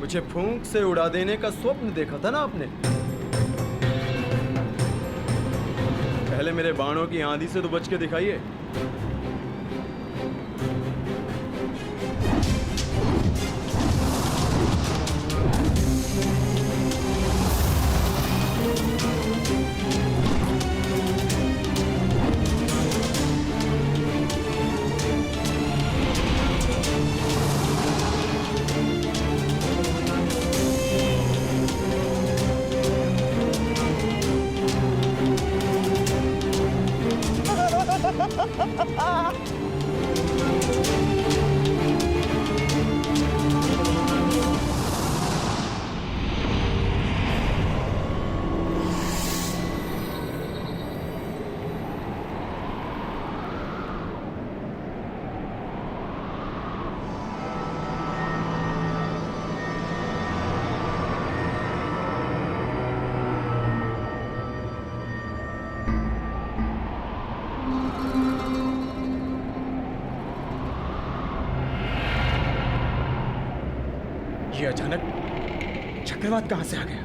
मुझे फूंक से उड़ा देने का स्वप्न देखा था ना आपने। पहले मेरे बाणों की आंधी से तो बच के दिखाइए। ये अचानक चक्रवात कहां से आ गया?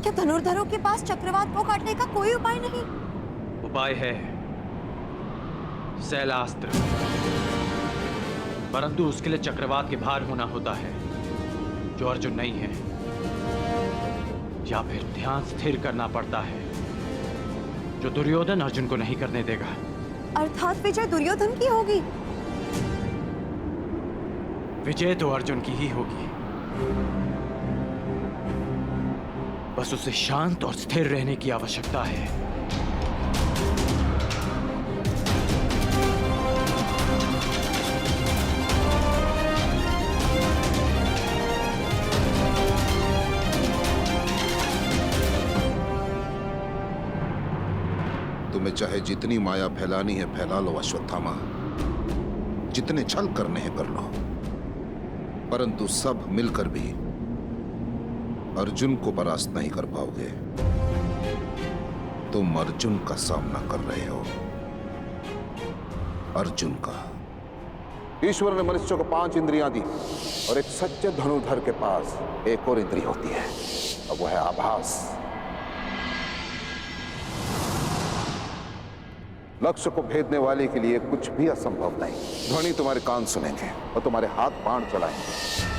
क्या धनुर्धरों के पास चक्रवात को काटने का कोई उपाय नहीं? उपाय है, शैलास्त्र, परंतु उसके लिए चक्रवात के भार होना होता है जो अर्जुन नहीं है, या फिर ध्यान स्थिर करना पड़ता है जो दुर्योधन अर्जुन को नहीं करने देगा। अर्थात विजय दुर्योधन की होगी। विजय तो अर्जुन की ही होगी, बस उसे शांत और स्थिर रहने की आवश्यकता है। तुम्हें चाहे जितनी माया फैलानी है फैला लो अश्वत्थामा, जितने छल करने हैं कर लो, परंतु सब मिलकर भी अर्जुन को परास्त नहीं कर पाओगे। तुम अर्जुन का सामना कर रहे हो, अर्जुन का। ईश्वर ने मनुष्य को 5 इंद्रियां दी और एक सच्चे धनुर्धर के पास एक और इंद्रिय होती है, और वो है आभास। लक्ष्य को भेदने वाले के लिए कुछ भी असंभव नहीं। ध्वनि तुम्हारे कान सुनेंगे और तुम्हारे हाथ बाण चलाएंगे।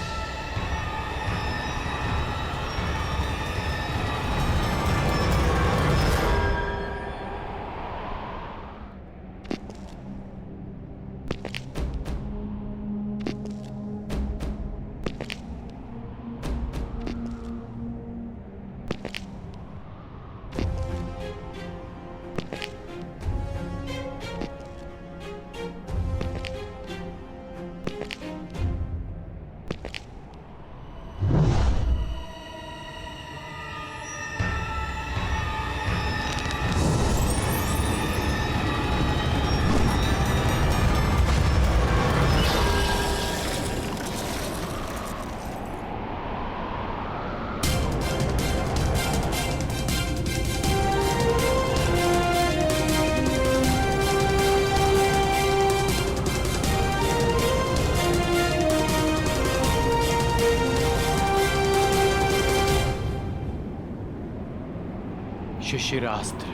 शिशिरास्त्र।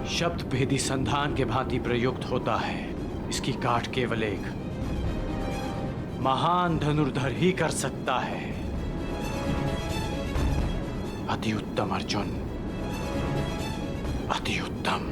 शब्द भेदी संधान के भांति प्रयुक्त होता है। इसकी काट केवल एक महान धनुर्धर ही कर सकता है। अति उत्तम अर्जुन, अति उत्तम।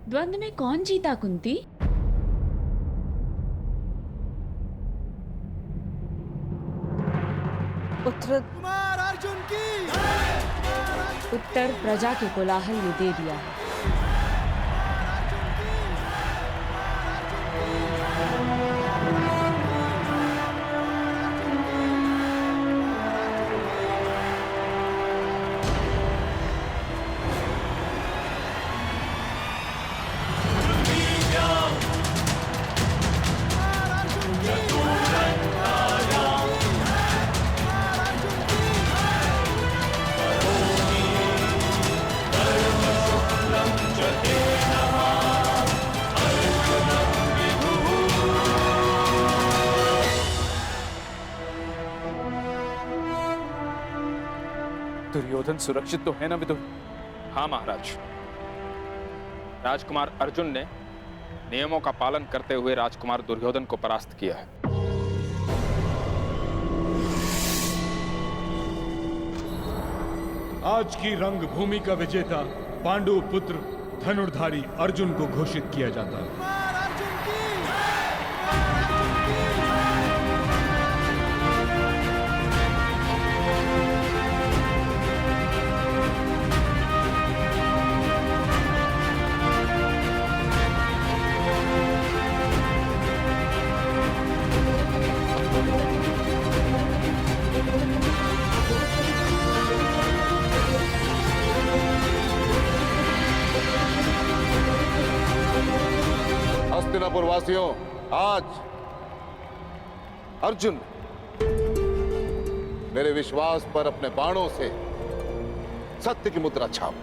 द्वंद्व में कौन जीता कुंती? उत्तर प्रजा के कोलाहल ने दे दिया है। दुर्योधन सुरक्षित तो है ना विदुर? हाँ महाराज, राजकुमार अर्जुन ने नियमों का पालन करते हुए राजकुमार दुर्योधन को परास्त किया है। आज की रंगभूमि का विजेता पांडु पुत्र धनुर्धारी अर्जुन को घोषित किया जाता है। हस्तिनापुर वासियों, आज अर्जुन मेरे विश्वास पर अपने बाणों से सत्य की मुद्रा छाप।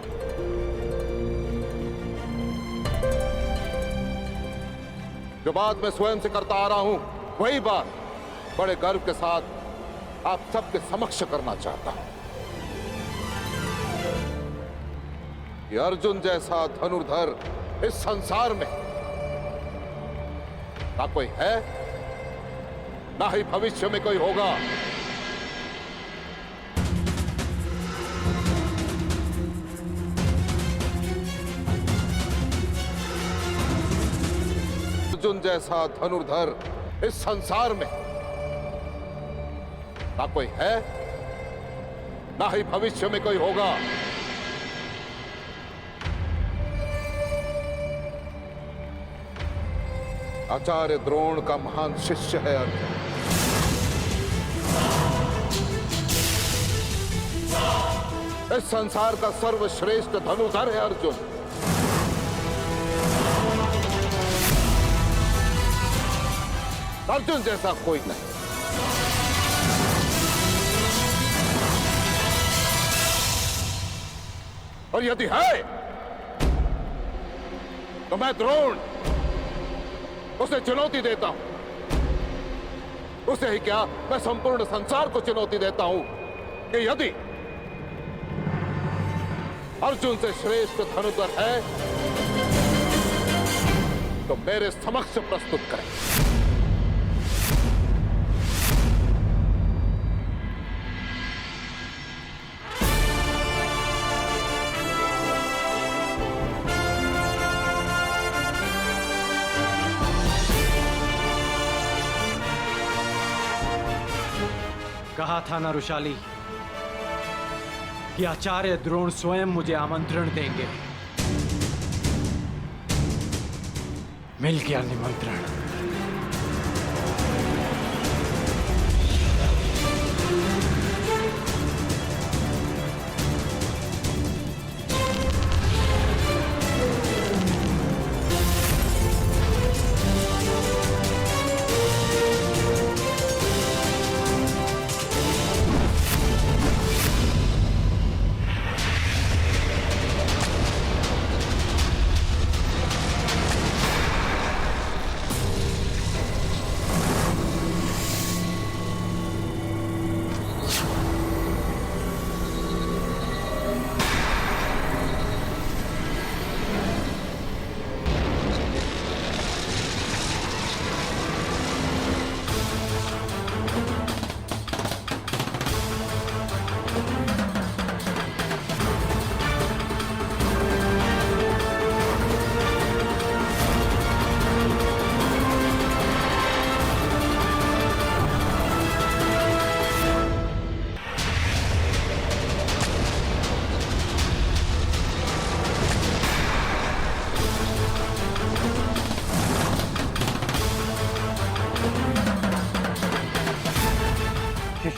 जो बात मैं स्वयं से करता आ रहा हूं, वही बात बड़े गर्व के साथ आप सबके समक्ष करना चाहता हूं कि अर्जुन जैसा धनुर्धर इस संसार में ना कोई है, ना ही भविष्य में कोई होगा। अर्जुन जैसा धनुर्धर इस संसार में ना कोई है, ना ही भविष्य में कोई होगा। आचार्य द्रोण का महान शिष्य है अर्जुन। इस संसार का सर्वश्रेष्ठ धनुर्धर है अर्जुन। अर्जुन जैसा कोई नहीं। और यदि है तो मैं द्रोण उसे चुनौती देता हूं। उसे ही क्या, मैं संपूर्ण संसार को चुनौती देता हूं कि यदि अर्जुन से श्रेष्ठ धनुर्धर है तो मेरे समक्ष प्रस्तुत करें। कहा था ना ऋषाली कि आचार्य द्रोण स्वयं मुझे आमंत्रण देंगे। मिल गया निमंत्रण।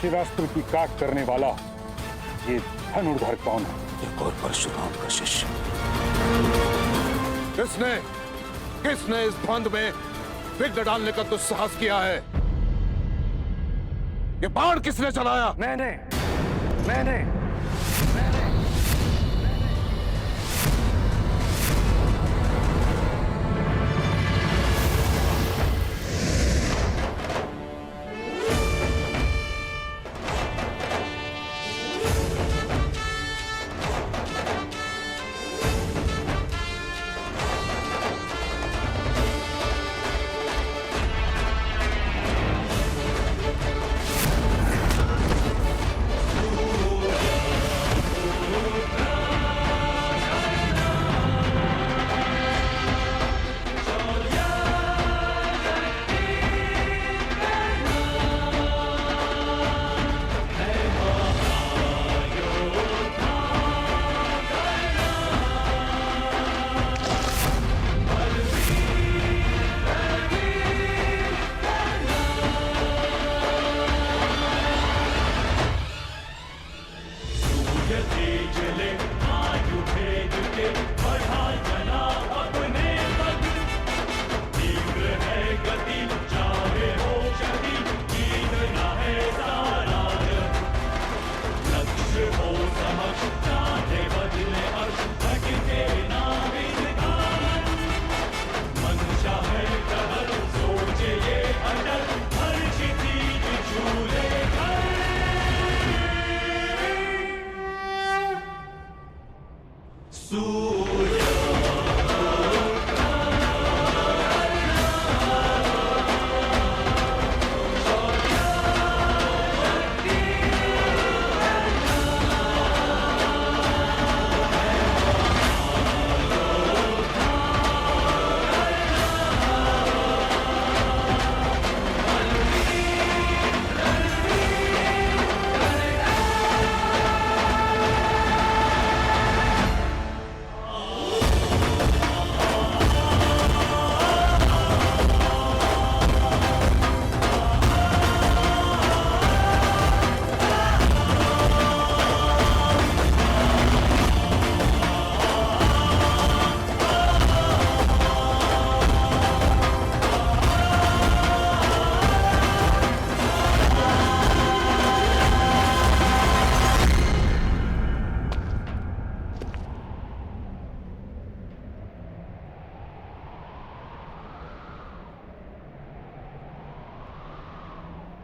शिवास्त्र की काट करने वाला ये धनुर्धर कौन है? एक और परशुराम का शिष्य। किसने इस द्वंद में विघ्न डालने का दुस्साहस किया है? ये बाण किसने चलाया? मैंने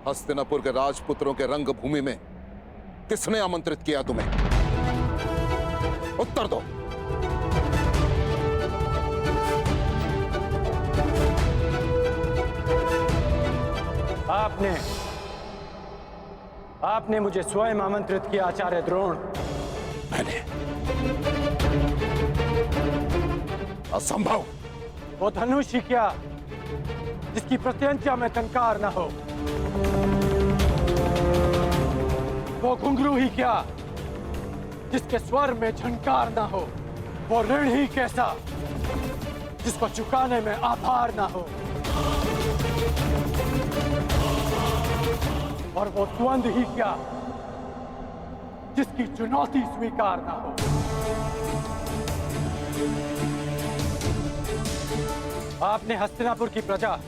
हस्तिनापुर के राजपुत्रों के रंगभूमि में किसने आमंत्रित किया तुम्हें? उत्तर दो। आपने मुझे स्वयं आमंत्रित किया आचार्य द्रोण। मैंने? असंभव। वो धनुष ही क्या जिसकी प्रत्यंचा में टंकार न हो, वो घुंघरू ही क्या जिसके स्वर में झंकार ना हो, वो ऋण ही कैसा जिसको चुकाने में आभार ना हो, और वो द्वंद ही क्या जिसकी चुनौती स्वीकार ना हो। आपने हस्तिनापुर की प्रजा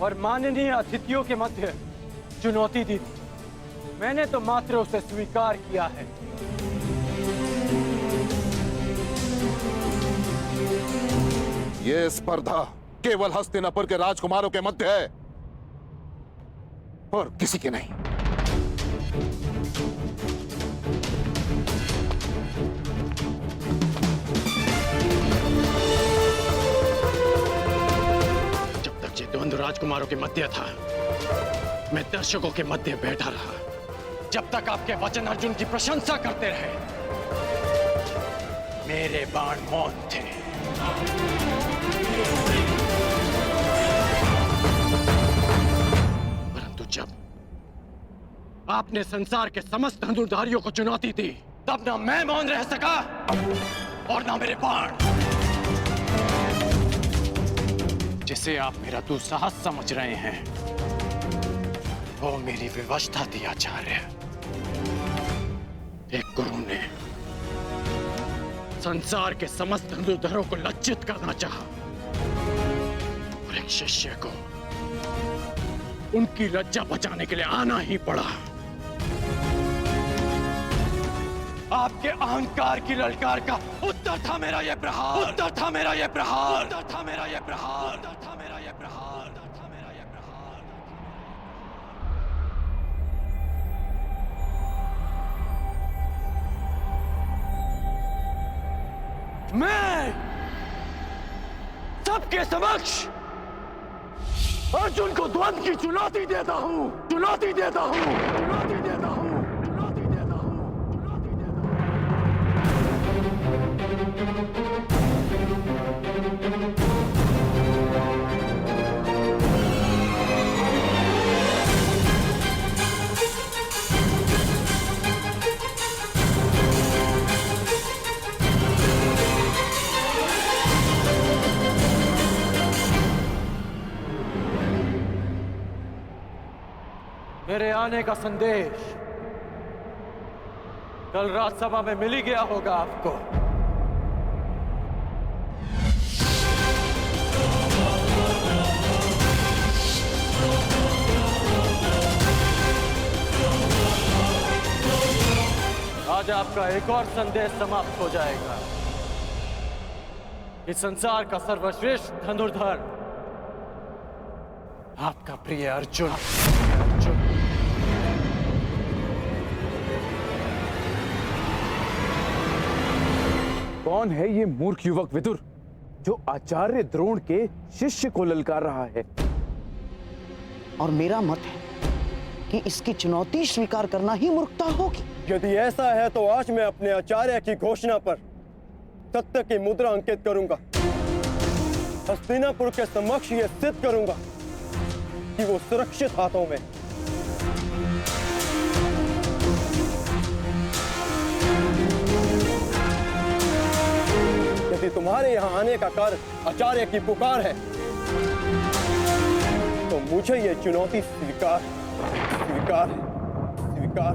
और माननीय अतिथियों के मध्य चुनौती दी थी। मैंने तो मात्र उसे स्वीकार किया है। यह स्पर्धा केवल हस्तिनापुर के राजकुमारों के मध्य है और किसी की नहीं। जब तक ये द्वंद्व राजकुमारों के मध्य था, मैं दर्शकों के मध्य बैठा रहा। जब तक आपके वचन अर्जुन की प्रशंसा करते रहे, मेरे बाण मौन थे। परंतु जब आपने संसार के समस्त धनुर्धारियों को चुनौती दी, तब ना मैं मौन रह सका और ना मेरे बाण। जिसे आप मेरा दुस्साहस समझ रहे हैं, वो मेरी विवशता थी आचार्य। एक गुरु ने संसार के समस्त धनुर्धरों को लज्जित करना चाहा और एक शिष्य को उनकी लज्जा बचाने के लिए आना ही पड़ा। आपके अहंकार की ललकार का उत्तर था मेरा यह प्रहार, उत्तर था मेरा यह प्रहार, उत्तर था मेरा यह प्रहार, उत्तर था मेरा यह प्रहार, उत्तर था मेरा यह प्रहार। मैं सबके समक्ष अर्जुन को द्वंद्व की चुनौती देता हूं, चुनौती देता हूं, चुनौती देता हूं, चुनौती देता हूं, चुनौती मेरे आने का संदेश कल राज्यसभा में मिल ही गया होगा आपको। आज आपका एक और संदेश समाप्त हो जाएगा। इस संसार का सर्वश्रेष्ठ धनुर्धर आपका प्रिय अर्जुन। कौन है ये मूर्ख युवक विदुर जो आचार्य द्रोण के शिष्य को ललकार रहा है? और मेरा मत है कि इसकी चुनौती स्वीकार करना ही मूर्खता होगी। यदि ऐसा है तो आज मैं अपने आचार्य की घोषणा पर सत्य की मुद्रा अंकित करूंगा। हस्तिनापुर के समक्ष ये सिद्ध करूंगा कि वो सुरक्षित हाथों में। यदि तुम्हारे यहां आने का कार्य आचार्य की पुकार है तो मुझे ये चुनौती स्वीकार स्वीकार स्वीकार।